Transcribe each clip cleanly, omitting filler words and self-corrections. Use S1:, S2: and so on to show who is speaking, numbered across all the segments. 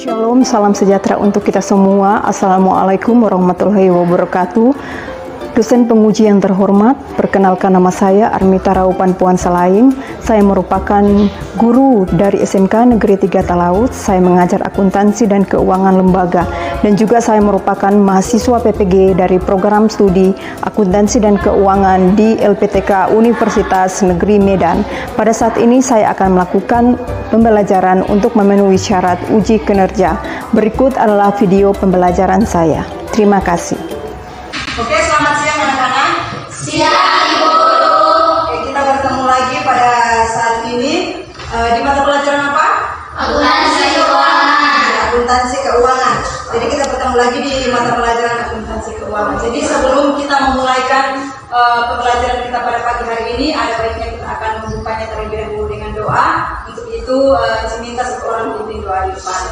S1: Shalom, salam sejahtera untuk kita semua. Assalamualaikum warahmatullahi wabarakatuh. Dosen penguji yang terhormat, perkenalkan nama saya Armita Raupan Puan Salaing. Saya merupakan guru dari SMK Negeri 3 Talaut. Saya mengajar akuntansi dan keuangan lembaga. Dan juga saya merupakan mahasiswa PPG dari program studi akuntansi dan keuangan di LPTK Universitas Negeri Medan. Pada saat ini saya akan melakukan pembelajaran untuk memenuhi syarat uji kinerja. Berikut adalah video pembelajaran saya. Terima kasih.
S2: Oke, selamat siang anak-anak.
S3: Siang, Ibu Guru.
S2: Oke, kita bertemu lagi pada saat ini di mata pelajaran apa?
S3: Akuntansi keuangan.
S2: Akuntansi keuangan. Jadi kita bertemu lagi di mata pelajaran akuntansi keuangan. Jadi sebelum kita memulaikan pembelajaran kita pada pagi hari ini, ada baiknya kita akan membukanya terlebih dahulu dengan doa. Untuk itu, saya minta satu orang pimpin doa di depan.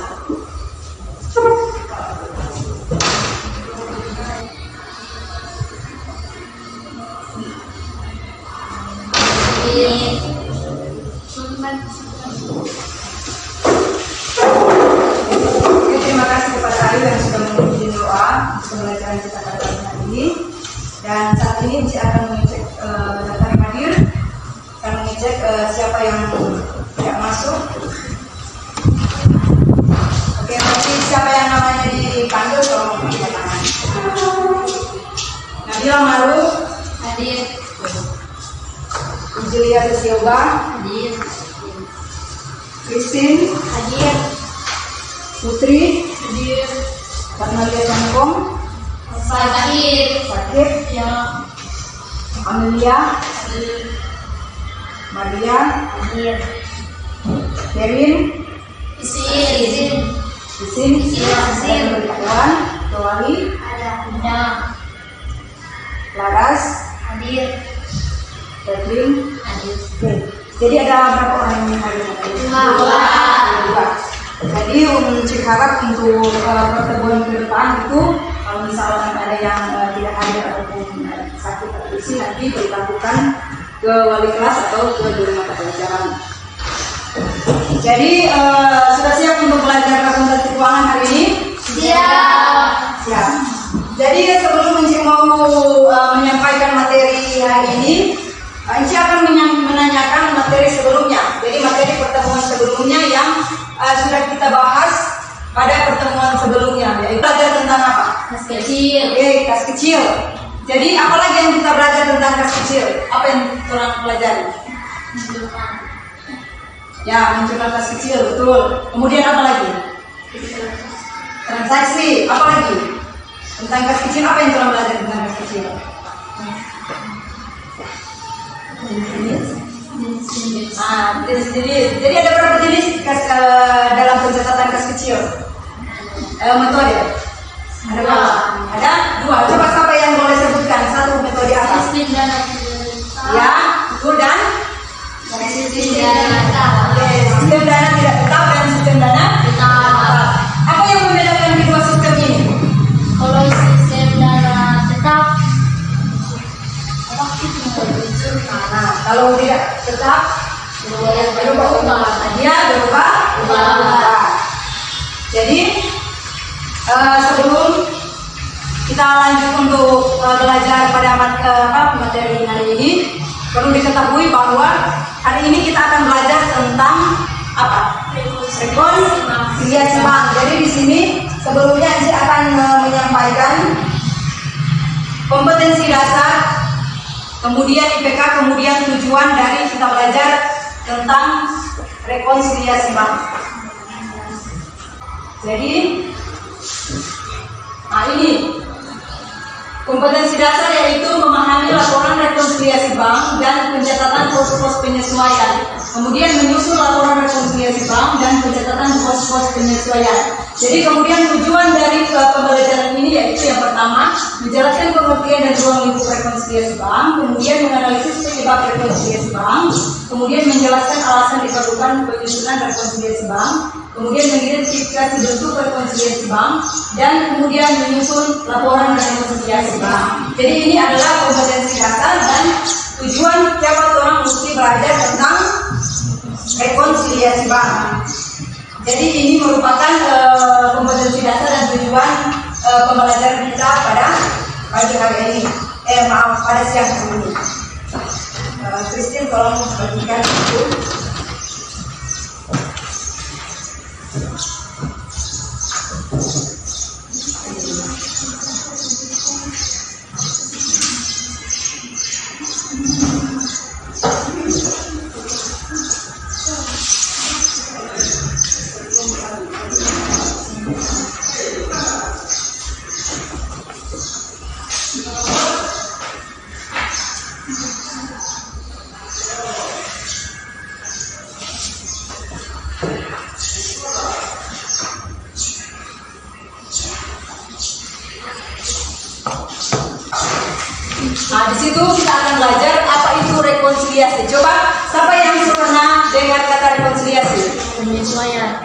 S2: Terima kasih kepada Ayu yang sudah memimpin doa pembelajaran kita pada pagi hari ini. Dan saat ini saya akan mengecek data yang hadir, akan mengecek siapa yang tidak masuk. Oke, nanti siapa yang namanya dipanggil tolong angkat tangan. Nabila Maru
S3: Hadir.
S2: Julia Silva,
S3: Hadir.
S2: Christine,
S3: Hadir.
S2: Putri,
S3: Hadir.
S2: Fatmalia Tangkong,
S3: Hadir.
S2: Sakit,
S3: Ya.
S2: Amelia,
S3: Hadir.
S2: Maria,
S3: Hadir.
S2: Kevin,
S3: Izin.
S2: Isin, dan Bertawan, Tawali,
S3: Ada.
S2: Laras,
S3: Hadir.
S2: Catherine.
S3: Hadir.
S2: Oke. Jadi ada berapa orang yang hadir?
S3: Dua.
S2: Jadi cek harap untuk pertemuan ke depan itu kalau misalkan ada yang tidak hadir ataupun sakit atau isi nanti dilakukan ke wali kelas atau ke guru mata pelajaran. Jadi sudah siap untuk belajar akuntansi keuangan hari ini?
S3: Siap.
S2: Siap. Jadi sebelum Enci mau menyampaikan materi hari ini, Enci akan menanyakan materi sebelumnya. Jadi materi pertemuan sebelumnya yang sudah kita bahas pada pertemuan sebelumnya, yaitu belajar tentang apa?
S3: Kas kecil.
S2: Oke, kas kecil. Jadi apa lagi yang kita belajar tentang kas kecil? Apa yang kurang pelajari? Ya, mencoba kas kecil, betul. Kemudian apa lagi? Transaksi, apa lagi? Tentang kas kecil, apa yang kurang belajar tentang kas kecil? Jadi ada berapa jenis kas dalam pencatatan kas kecil? Metode? Ada berapa? Ada dua. Coba siapa yang boleh sebutkan satu metode apa?
S3: Sistem dana.
S2: Ya, itu dan
S3: Sistem dana tetap.
S2: Oke, sistem dana tidak tetap dan sistem dana
S3: Tetap.
S2: Apa yang membedakan kedua sistem ini?
S3: Kalau sistem dana tetap,
S2: Nah, kalau tidak tetap, berubah. Dia berubah. Jadi sebelum kita lanjut untuk belajar pada materi hari ini, perlu diketahui bahwa hari ini kita akan belajar tentang apa? Rekonsiliasi bank. Jadi di sini sebelumnya saya akan menyampaikan kompetensi dasar, kemudian IPK, kemudian tujuan dari kita belajar tentang rekonsiliasi bank. Jadi, ini kompetensi dasar yaitu memahami laporan rekonsiliasi bank dan pencatatan pos-pos penyesuaian. Kemudian menyusun laporan rekonsiliasi bank dan pencatatan pos-pos penyesuaian. Jadi kemudian tujuan dari pembelajaran ini yaitu yang pertama menjelaskan pengertian dan ruang lingkup rekonsiliasi bank, kemudian menganalisis penyebab rekonsiliasi bank, kemudian menjelaskan alasan diperlukan penyusunan rekonsiliasi bank, kemudian mengidentifikasi bentuk rekonsiliasi bank, dan kemudian menyusun laporan rekonsiliasi bank. Jadi ini adalah kompetensi dasar dan tujuan siapa orang mesti belajar tentang rekonsiliasi bank. Jadi ini merupakan kompetensi dasar dan tujuan pembelajaran kita pada pagi hari ini. Pada siang hari ini. Christine tolong bagikan itu. Nah, di situ kita akan belajar apa itu rekonsiliasi. Coba, siapa yang pernah dengar kata rekonsiliasi?
S3: Penyesuaian.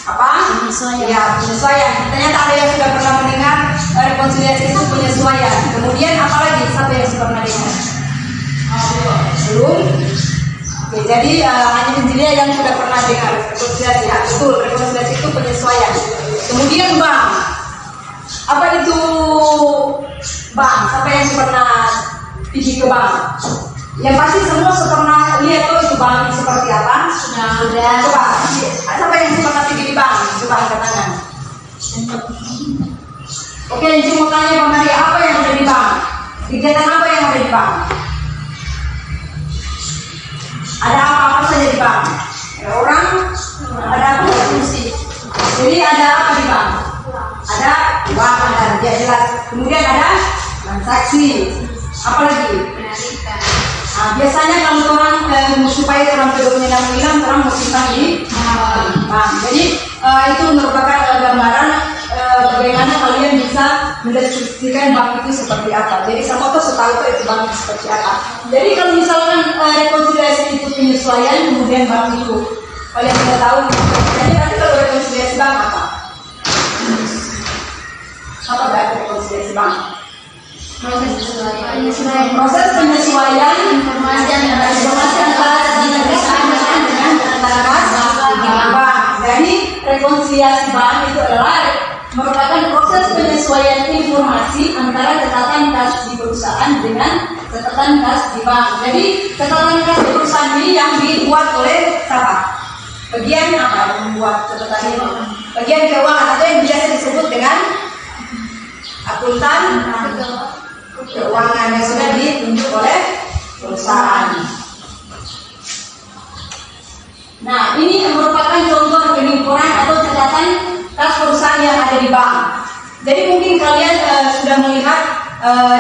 S2: Apa?
S3: Penyesuaian.
S2: Ya, penyesuaian. Ternyata ada yang sudah pernah mendengar rekonsiliasi itu penyesuaian. Kemudian apa lagi? Siapa yang sudah pernah dengar? Belum? Oke, jadi hanya Penjilia yang sudah pernah dengar rekonsiliasi. Ya, betul, rekonsiliasi itu penyesuaian. Kemudian Bang, apa itu Bang? Siapa yang pernah pergi ke Bang? Yang pasti semua pernah lihat tuh itu Bang seperti apa?
S3: Sudah.
S2: Coba, siapa yang pernah pergi di Bang? Coba angkat tangan. Oke, Encik mau tanya Bang Maria, apa yang ada di Bang? Kegiatan apa yang ada di Bang? Ada apa saja di Bang? Ada orang? Ada apa? Musik. Jadi ada apa di Bang? Ada uang, ada dia jelas. Kemudian ada transaksi. Apa lagi?
S3: Penarikan.
S2: Nah, biasanya kalau orang supaya orang kedoknya hilang, orang mau simpan di bank. Jadi itu merupakan gambaran bagaimana kalian bisa mendeskripsikan bank itu seperti apa. Jadi semua tuh setahu itu bank itu seperti apa. Jadi kalau misalkan rekonsiliasi itu penyesuaian, kemudian bank itu kalian sudah tahu. Jadi nanti kalau rekonsiliasi bank apa? Apa berarti rekonsiliasi bank? Proses penyesuaian informasi antara perusahaan dengan antara bank. Jadi rekonsiliasi bank itu adalah merupakan proses penyesuaian informasi antara catatan kas di perusahaan dengan catatan kas di bank. Jadi catatan kas di perusahaan ini yang dibuat oleh siapa? Bagian apa yang membuat catatan ini? Bagian keuangan atau yang biasa disebut dengan akuntan keuangan yang sudah ditunjuk oleh perusahaan. Nah, ini merupakan contoh rekening koran atau catatan kas perusahaan yang ada di bank. Jadi mungkin kalian sudah melihat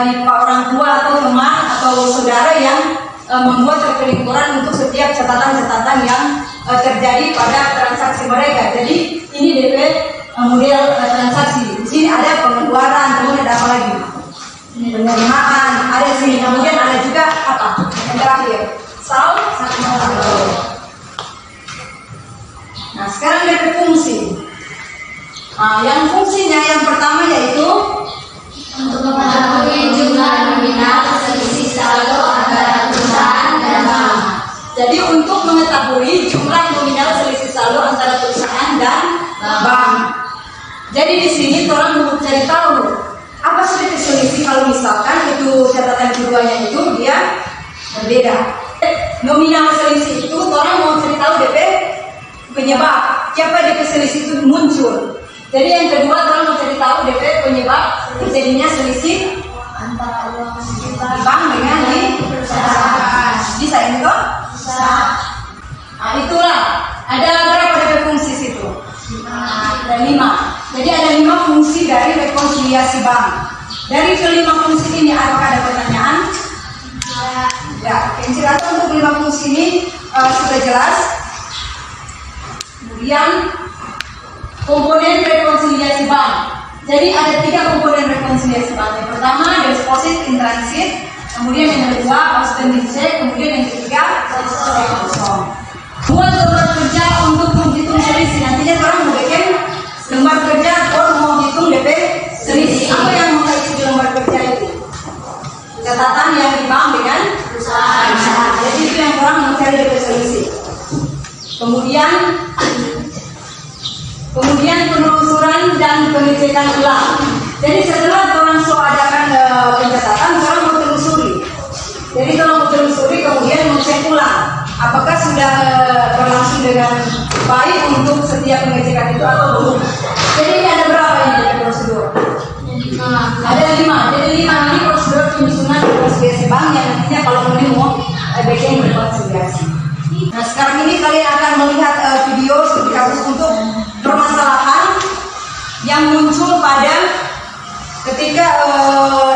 S2: di orang tua atau teman atau saudara yang membuat rekening koran untuk setiap catatan-catatan yang terjadi pada transaksi mereka. Jadi ini DP model transaksi. Di sini ada pengeluaran, kemudian ada apa lagi? Penerimaan, ada sini. Kemudian ada juga apa? Yang terakhir, saldo. Nah, sekarang DP fungsi. Nah, yang fungsinya yang pertama yaitu
S3: Untuk mengetahui jumlah nominal selisih saldo antara perusahaan dan bank.
S2: Jadi untuk mengetahui jumlah nominal selisih saldo antara perusahaan dan bank. Jadi di sini orang mau cari tahu apa selisih selisih kalau misalkan itu catatan keduanya itu dia berbeda. Nominal selisih itu orang mau cari tahu DP penyebab siapa DP selisih itu muncul. Jadi yang kedua orang mau cari tahu DP penyebab terjadinya selisih
S3: Antara uang
S2: di bank dengan di perusahaan. Bisa ini toh?
S3: Bisa.
S2: Nah itulah ada berapa DP fungsi situ? Ada 5. Jadi ada 5 fungsi dari rekonsiliasi bank. Dari kelima fungsi ini apakah ada pertanyaan? Ya, penjelasan untuk 5 fungsi ini sudah jelas. Kemudian komponen rekonsiliasi bank. Jadi ada 3 komponen rekonsiliasi bank. Yang pertama deposit in transit, kemudian yang kedua outstanding check, kemudian yang ketiga check kosong. Buat lembar kerja untuk menghitung selisih. Nantinya orang mau bikin lembar kerja atau mau hitung DP selisih. Apa yang mau isi di lembar kerja itu? Catatan yang di bank dengan perusahaan. Jadi itu yang orang mencari DP selisih. Kemudian kemudian penelusuran dan pengecekan ulang. Jadi setelah orang adakan pencatatan, orang mau telusuri. Jadi kalau mau telusuri kemudian mengecek ulang apakah sudah berlangsung dengan baik untuk setiap pengecekan itu atau belum. Jadi ini ada berapa ini prosedur? Ada 5. Jadi 5 ini prosedur penyusunan rekonsiliasi bank yang nantinya kalau menemu bagian rekonsiliasi. Nah sekarang ini kalian akan melihat video studi kasus untuk permasalahan yang muncul pada ketika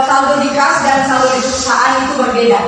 S2: saldo di kas dan saldo di perusahaan itu berbeda.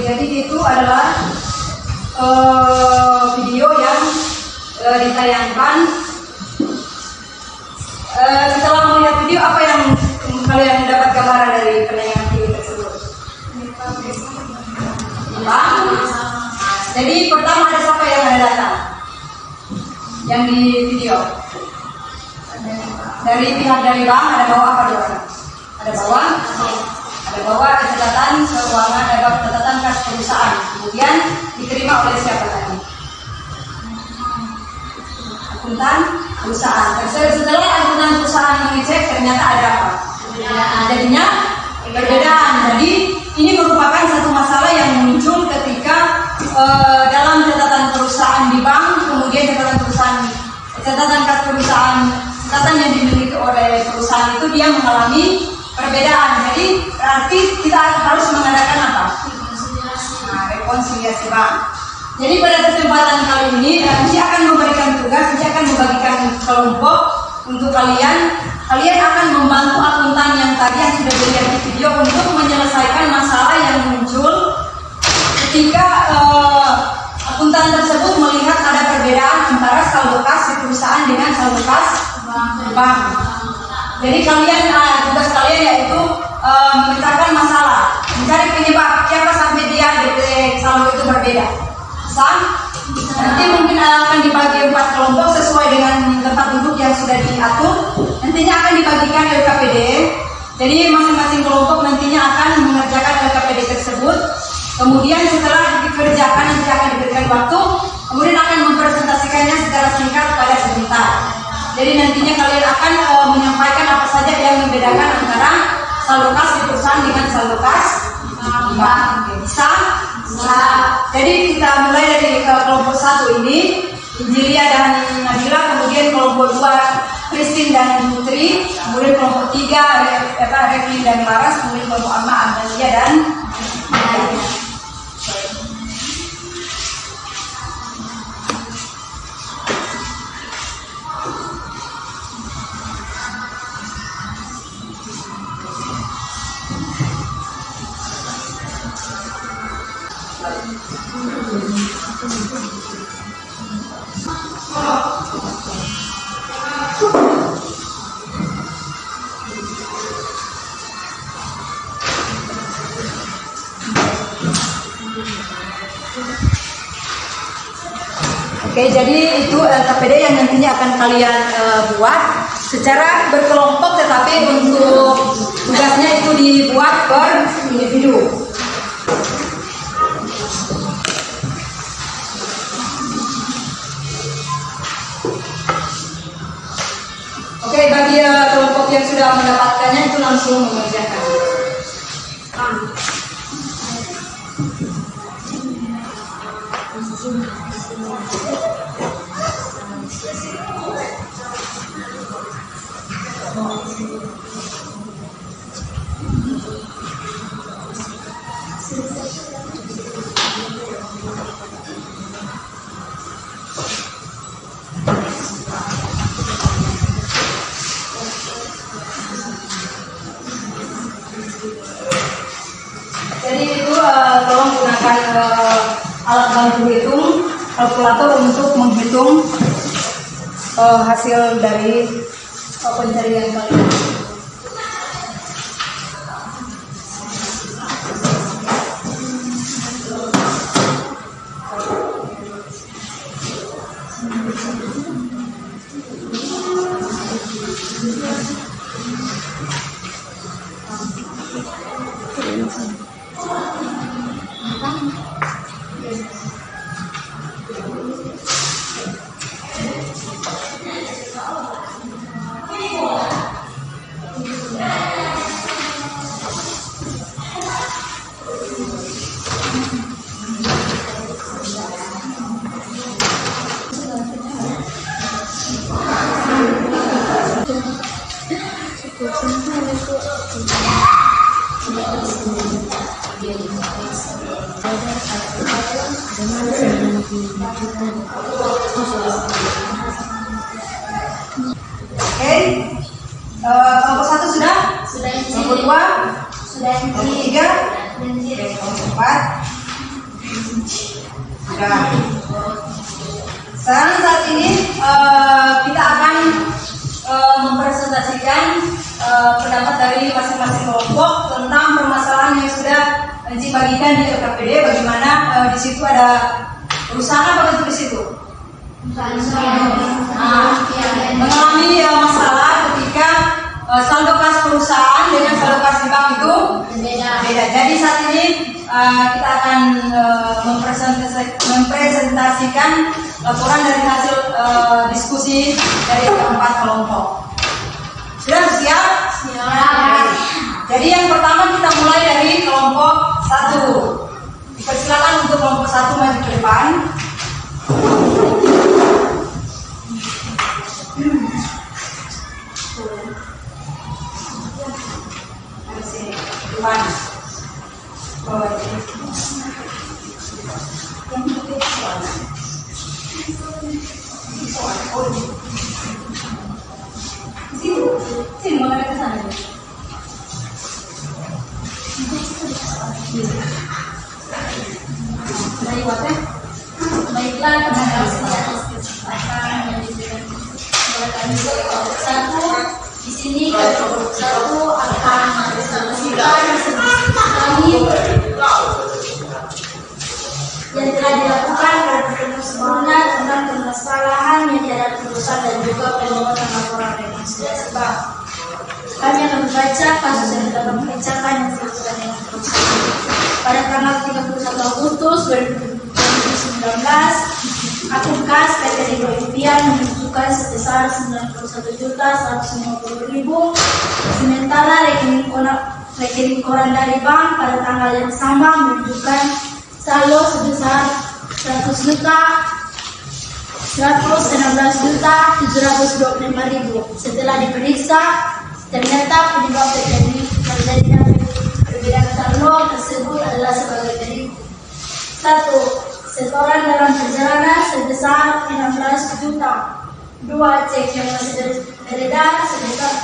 S2: Jadi itu adalah video yang ditayangkan. Setelah melihat video, apa yang kalian dapat gambaran dari penayangan video tersebut? Jadi pertama ada siapa yang ada data yang di video? Dari pihak dari bank ada bawa apa dia? Ada bawa catatan keuangan, ada catatan kas perusahaan, kemudian diterima oleh siapa tadi? Akuntan perusahaan. Setelah akuntan perusahaan mengecek, ternyata ada apa? Jadinya perbedaan. Jadi ini merupakan satu masalah yang muncul ketika dalam catatan perusahaan di bank, kemudian catatan kas perusahaan, catatan yang dimiliki oleh perusahaan itu dia mengalami perbedaan. Jadi berarti kita harus mengadakan apa? Rekonsiliasi bank. Jadi pada kesempatan kali ini Nanti akan memberikan tugas, Nanti akan membagikan kelompok untuk kalian. Kalian akan membantu akuntan yang tadi yang sudah dilihat di video untuk menyelesaikan masalah yang muncul ketika akuntan tersebut melihat ada perbedaan antara saldo kas di perusahaan dengan saldo kas bank. Jadi tugas kalian yaitu memecahkan masalah, mencari penyebab siapa sampai dia saldo itu berbeda. Nanti mungkin akan dibagi 4 kelompok sesuai dengan tempat duduk yang sudah diatur. Nantinya akan dibagikan LKPD. Jadi masing-masing kelompok nantinya akan mengerjakan LKPD tersebut. Kemudian setelah dikerjakan nanti akan diberikan waktu. Kemudian akan mempresentasikannya secara singkat pada sebentar. Jadi nantinya kalian akan menyampaikan apa saja yang membedakan antara saldo kas di perusahaan dengan saldo kas bank. Bisa? Jadi kita mulai dari kelompok 1 ini, Injilia dan Nabila, kemudian kelompok 2 Christine dan Putri, kemudian kelompok 3 Refli dan Laras, kemudian kelompok 4 Amalia dan Naya. Oke, jadi itu LKPD yang nantinya akan kalian buat secara berkelompok, tetapi untuk tugasnya itu dibuat per individu. Oke, bagi kelompok yang sudah mendapatkannya itu langsung mengerjakan. menggunakan alat bantu hitung, kalkulator untuk menghitung hasil dari pencarian kalian. Oke, kelompok 1 sudah?
S3: Sudah
S2: Kelompok 2?
S3: Sudah
S2: Kelompok 3? Oke, kelompok 4? Sudah. Sekarang saat ini kita akan mempresentasikan pendapat dari masing-masing kelompok tentang permasalahan yang sudah Encik bagikan di LKPD. Bagaimana di situ ada perusahaan apa bentuk di situ? Mengalami masalah ketika saldo kas perusahaan dengan saldo kas di bank itu beda. Jadi saat ini kita akan mempresentasikan laporan dari hasil diskusi dari keempat kelompok. Sudah siap?
S3: Siap.
S2: Jadi yang pertama kita mulai dari kelompok 1. Dipersilakan untuk kelompok 1 maju ke depan. Depan. Sini menghadap ke sana.
S3: Baiklah, pendengar satu di sini satu akan menjelaskan kami yang telah dilakukan pada pertemuan sebelumnya tentang permasalahan yang dihadapi perusahaan dan juga pembuatan laporan rekonsiliasi bank. Kami akan membaca kasus yang telah membacakan yang dilakukan dengan perusahaan. Pada tanggal 31 Agustus 2019, akun kas PT Rigo Impian menunjukkan sebesar 91.150.000, sementara rekening koran dari bank pada tanggal yang sama menunjukkan saldo sebesar 116.725.000. Setelah diperiksa, ternyata penyebab terjadinya perbedaan saldo tersebut adalah sebagai berikut. 1. Setoran dalam perjalanan sebesar 16 juta. 2. Cek yang masih beredar sebesar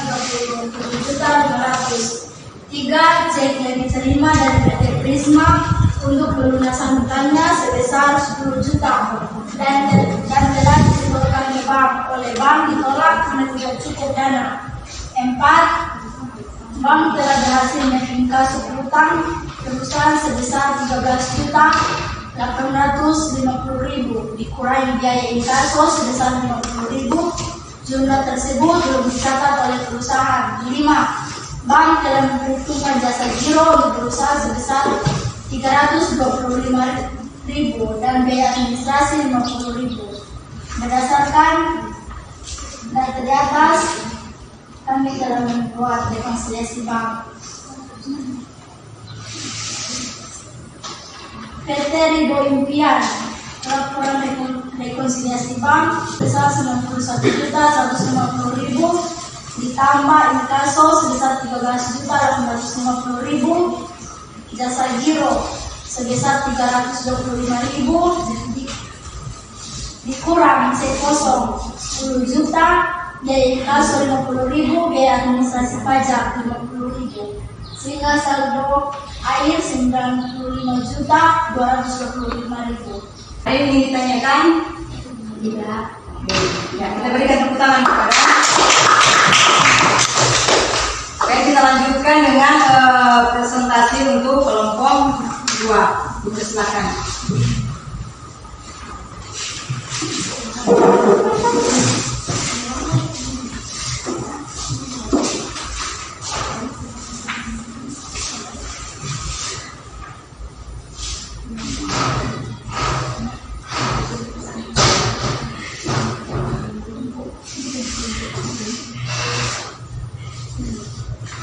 S3: 30.500.000. 3. Cek yang diterima dari PT Prisma untuk pelunasan hutangnya sebesar 10 juta dan telah disetorkan ke bank. Oleh bank ditolak karena tidak cukup dana. 4. Bank telah berhasil menginkasu hutang perusahaan sebesar 13.850.000 dikurangi biaya inkaso sebesar 50.000. Jumlah tersebut belum dicatat oleh perusahaan. 5. Bank telah memperhitungkan jasa giro untuk perusahaan sebesar 325.000 dan biaya administrasi 50.000. Berdasarkan data di atas, kami telah membuat rekonsiliasi bank. PT Rigo Impian, laporan rekonsiliasi bank sebesar 91.150.000 ditambah inkaso sebesar 13.850.000, jasa giro sebesar 325.000 dikurang C kosong 10 juta, biaya inkaso 50.000, biaya administrasi pajak 50.000, sehingga saldo air 95.225.000.
S2: Ada yang ingin ditanyakan?
S3: Tidak.
S2: Ya, kita berikan tepuk tangan kepada. Oke, kita lanjutkan dengan presentasi untuk kelompok 2. Dipersilakan.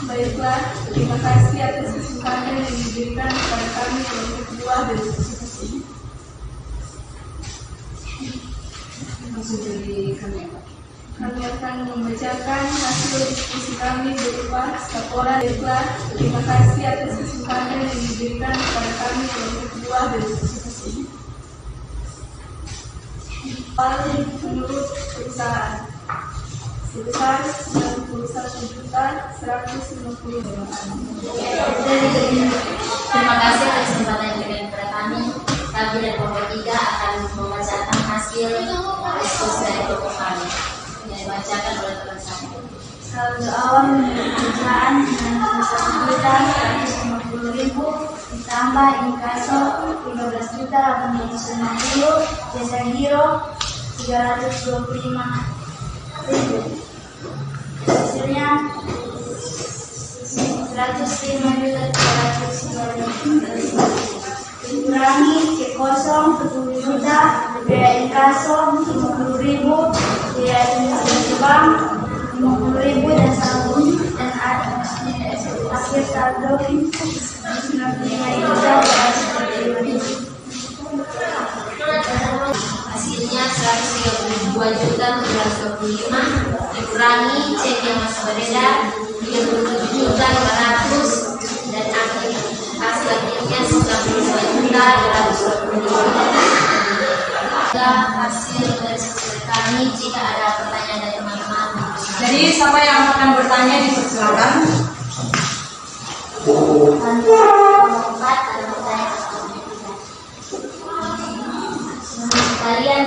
S3: Baiklah, terima kasih atas kesempatan yang diberikan kepada kami untuk keluar dari diskusi.
S2: Langsung dari kami.
S3: Kami akan membacakan hasil diskusi kami berupa laporan. Baiklah, terima kasih atas kesempatan yang diberikan kepada kami untuk keluar dari diskusi. Paling menurut perusahaan sebesar 91.150.000.
S4: Terima kasih atas kesempatan yang diberikan kepada kami. Kami dari kelompok 3 akan membacakan hasil diskusi dari kelompok kami yang dibacakan oleh teman saya.
S3: Saldo awal menurut perusahaan 91.150.000 ditambah inkaso 15.850, jasa giro 325.000. Hasilnya 105.300.000. Dikurangi C kosong 10 juta, biaya inkaso 50.000, biaya administrasi bank 50.000 dan saldo dan akhir saldo 95.250.000.
S4: Hasilnya 132.725 dikurangi cek yang masih beredar 37.500 dan hasil akhirnya 92.225. Hasil dari kami jika ada pertanyaan dari teman-teman.
S2: Jadi siapa yang akan bertanya dipersilakan.
S4: Kalian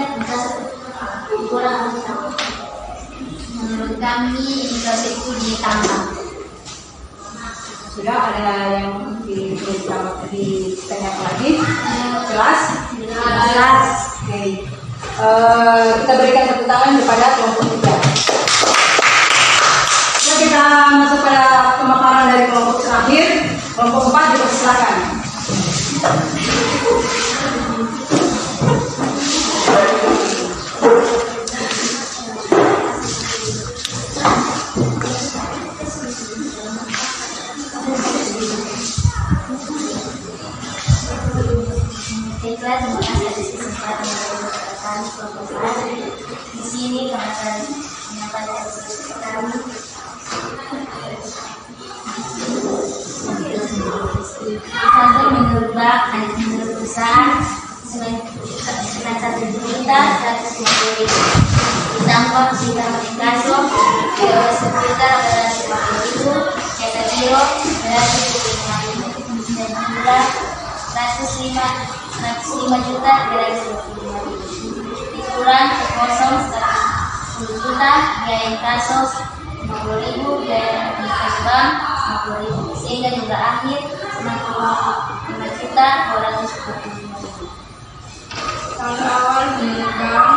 S4: kurang menurut kami indikasi itu ditambah.
S2: Sudah ada yang ditanyakan lagi? Jelas?
S4: Jelas.
S2: Oke. Kita berikan tepuk tangan kepada kelompok 3. Setelah kita masuk pada pemaparan dari kelompok terakhir, kelompok 4 dipersilakan.
S4: Baiklah, terima kasih atas kesempatan yang diberikan kelompok kami. Di sini kami akan menyampaikan diskusi kami. Saldo menurut bank hanya menurut perusahaan 91.150.000 ditambah inkaso 12.850.000, jasa giro 225.000 dan jumlah 105.325.000 dikurang ke kosong 10 juta, biaya inkaso 50.000, biaya inkaso bank 50.000 sehingga jumlah akhir 95.245.000.
S3: Saldo awal menurut bank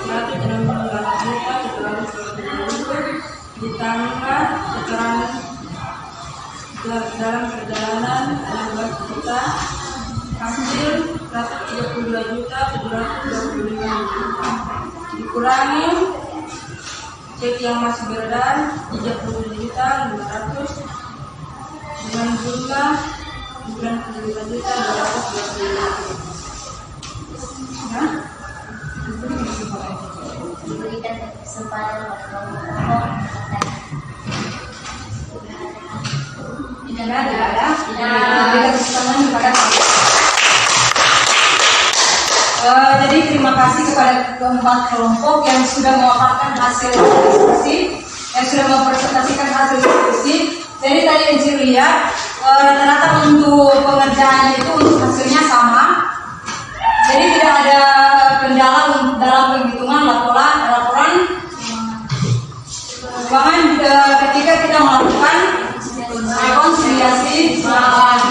S3: 168.720.000 ditambah keterangan dalam perjalanan 16 juta, hasil 132.725.000 dikurangi cek yang masih beredar 30.500 dengan jumlah 95.225.000. Nah,
S4: Diberikan kesempatan untuk
S2: Tidak ada. Berikan tepuk tangan kepada jadi terima kasih kepada keempat kelompok yang sudah memaparkan hasil diskusi, yang sudah mempresentasikan hasil diskusi. Jadi tadi Encik lihat Rata-rata untuk pengerjaan itu untuk hasilnya sama. Jadi tidak ada kendala dalam penghitungan laporan keuangan ketika kita melakukan rekonsiliasi bank.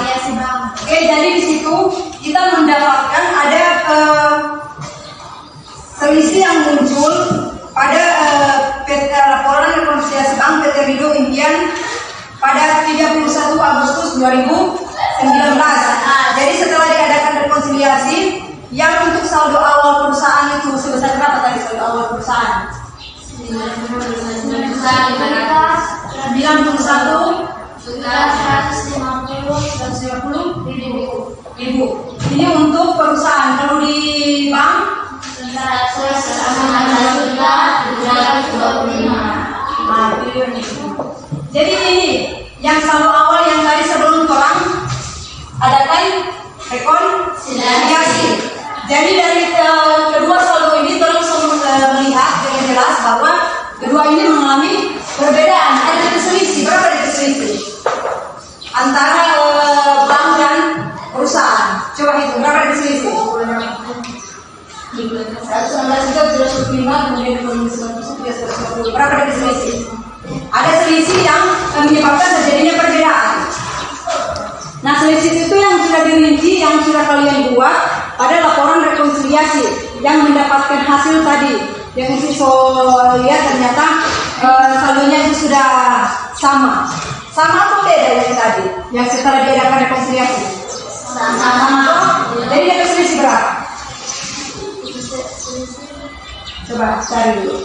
S2: Oke, jadi di situ kita mendapatkan ada selisih yang muncul pada laporan rekonsiliasi bank PT Rido Impian pada 31 Agustus 2019. Jadi setelah diadakan rekonsiliasi, yang untuk saldo awal perusahaan itu sebesar berapa tadi saldo awal perusahaan? 91.150 ribu. Ini untuk perusahaan. Kalau di bank 125. Jadi ini yang saldo awal yang tadi sebelum orang adakan rekonsiliasi. Jadi dari kedua saldo ini tolong melihat dengan jelas bahwa kedua ini mengalami perbedaan. Ada selisih. Berapa ada selisih antara bank dan perusahaan? Coba hitung berapa ada selisih? 119.305 kemudian 290. Berapa ada selisih? Ada selisih yang menyebabkan terjadinya perbedaan. Nah, selisih itu yang sudah dirinci, yang sudah kalian buat pada laporan rekonsiliasi yang mendapatkan hasil tadi. Yang siswa lihat ternyata saldonya itu sudah sama. Sama atau beda yang tadi? Yang setelah diadakan rekonsiliasi? Sama. Jadi ada selisih berapa? Coba cari dulu.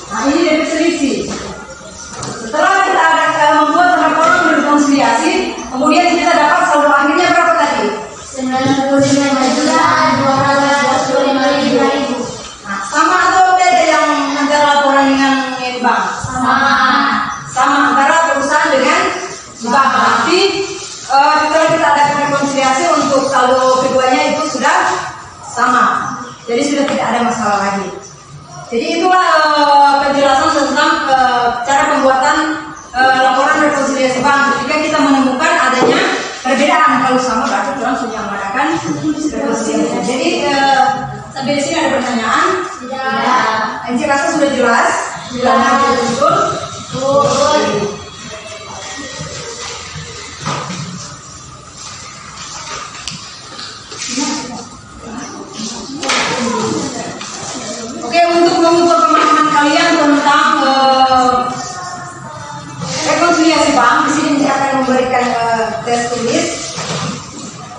S2: Nah, ini dari selisih. Setelah kita ada membuat laporan rekonsiliasi, kemudian kita dapat saldo akhirnya berapa tadi? 95.225.000. Nah, sama atau beda yang antara laporan dengan bank? Sama antara perusahaan dengan bank. Tapi setelah kita ada rekonsiliasi untuk saldo keduanya itu sudah sama. Jadi sudah tidak ada masalah lagi. Jadi itulah penjelasan tentang cara pembuatan laporan rekonsiliasi bank. Ketika kita menemukan adanya perbedaan, kalau sama berarti kita sudah mengadakan rekonsiliasi. Jadi sampai di sini ada pertanyaan? Tidak. Anji rasa sudah jelas? Betul. Oke, untuk mengukur pemahaman kalian tentang rekonsiliasi bank, di sini saya akan memberikan tes tulis.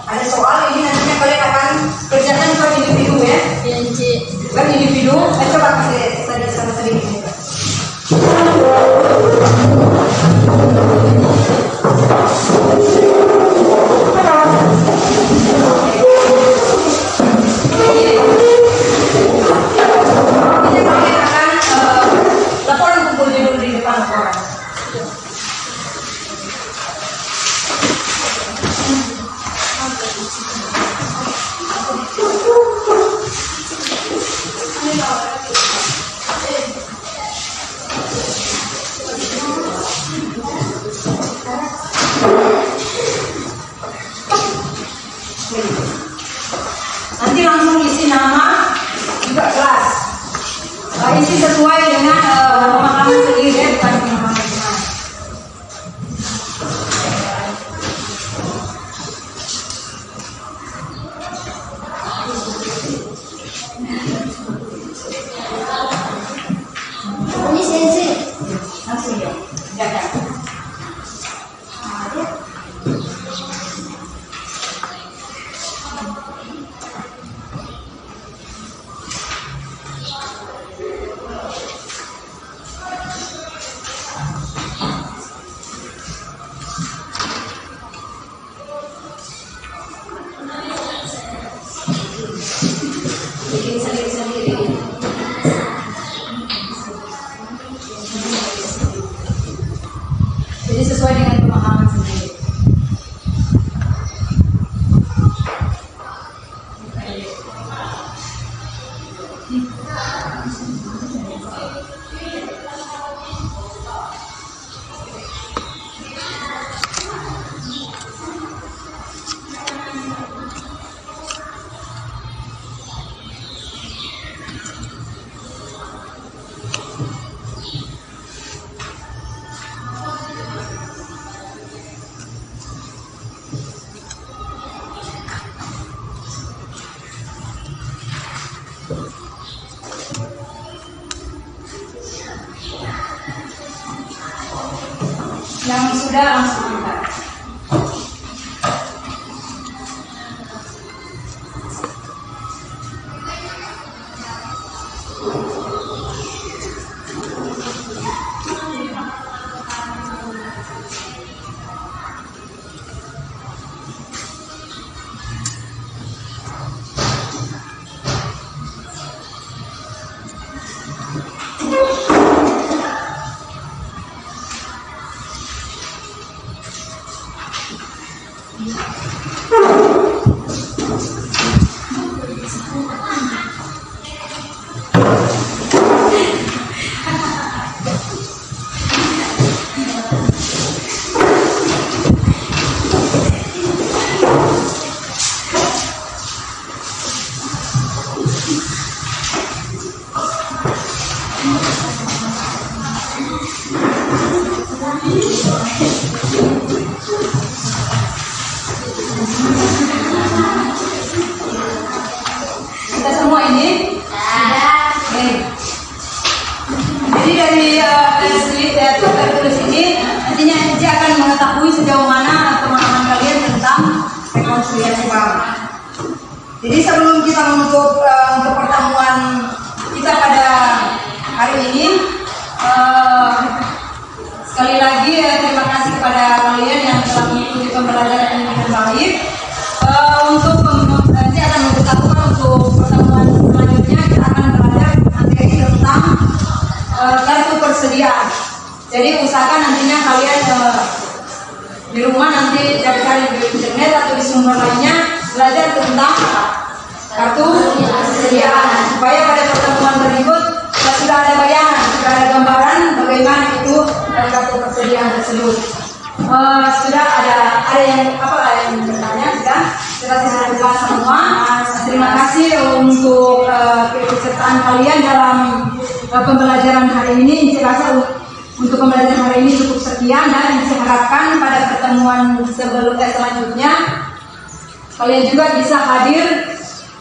S2: Ada soal ini nantinya kalian akan kerjakan per individu ya. Per individu. Coba kasih sama sedikit. Jadi sesuai dengan pemahaman sendiri. Yang sudah langsung angkat. Kita semua ini baik. Jadi dari tulis ini nantinya dia akan mengetahui sejauh mana pemahaman kalian tentang rekonsiliasi bank. Jadi sebelum kita menutup untuk pertemuan kita pada hari ini, sekali lagi terima kasih kepada kalian yang telah mengikuti pembelajaran ini dengan baik. Untuk nanti akan memberitahukan untuk pertemuan selanjutnya kita akan belajar materi tentang kartu persediaan. Jadi usahakan nantinya kalian di rumah nanti cari-cari di internet atau di sumber lainnya belajar tentang kartu persediaan supaya pada pertemuan berikut kita sudah ada bayangan, sudah ada gambaran bagaimana itu kartu persediaan tersebut. Sudah ada yang bertanya sudah saya jelas semua. Terima kasih untuk keikutsertaan kalian dalam pembelajaran hari ini. Saya rasa untuk pembelajaran hari ini cukup sekian dan saya harapkan pada pertemuan selanjutnya kalian juga bisa hadir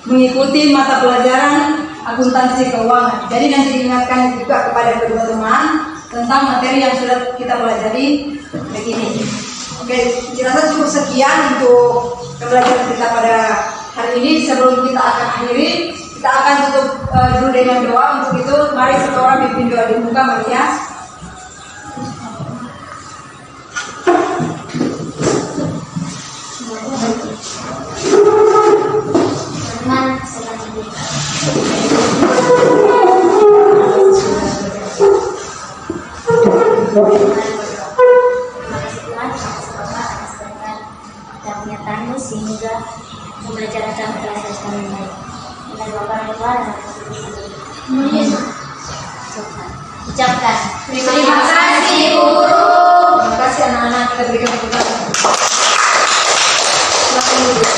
S2: mengikuti mata pelajaran akuntansi keuangan. Jadi nanti diingatkan juga kepada kedua teman tentang materi yang sudah kita pelajari begini. Oke, saya rasa cukup sekian untuk pembelajaran kita pada hari ini. Sebelum kita akan akhiri, kita akan tutup dulu dengan doa. Untuk itu, mari satu orang pimpin doa di muka Maria.
S3: Kenyataanmu sehingga pembelajaran kami telah selesai dengan baik. Dengan Bapak dan Tuhan, ucapkan terima kasih guru.
S2: Terima kasih anak-anak, kita berikan tepuk tangan. Silakan duduk.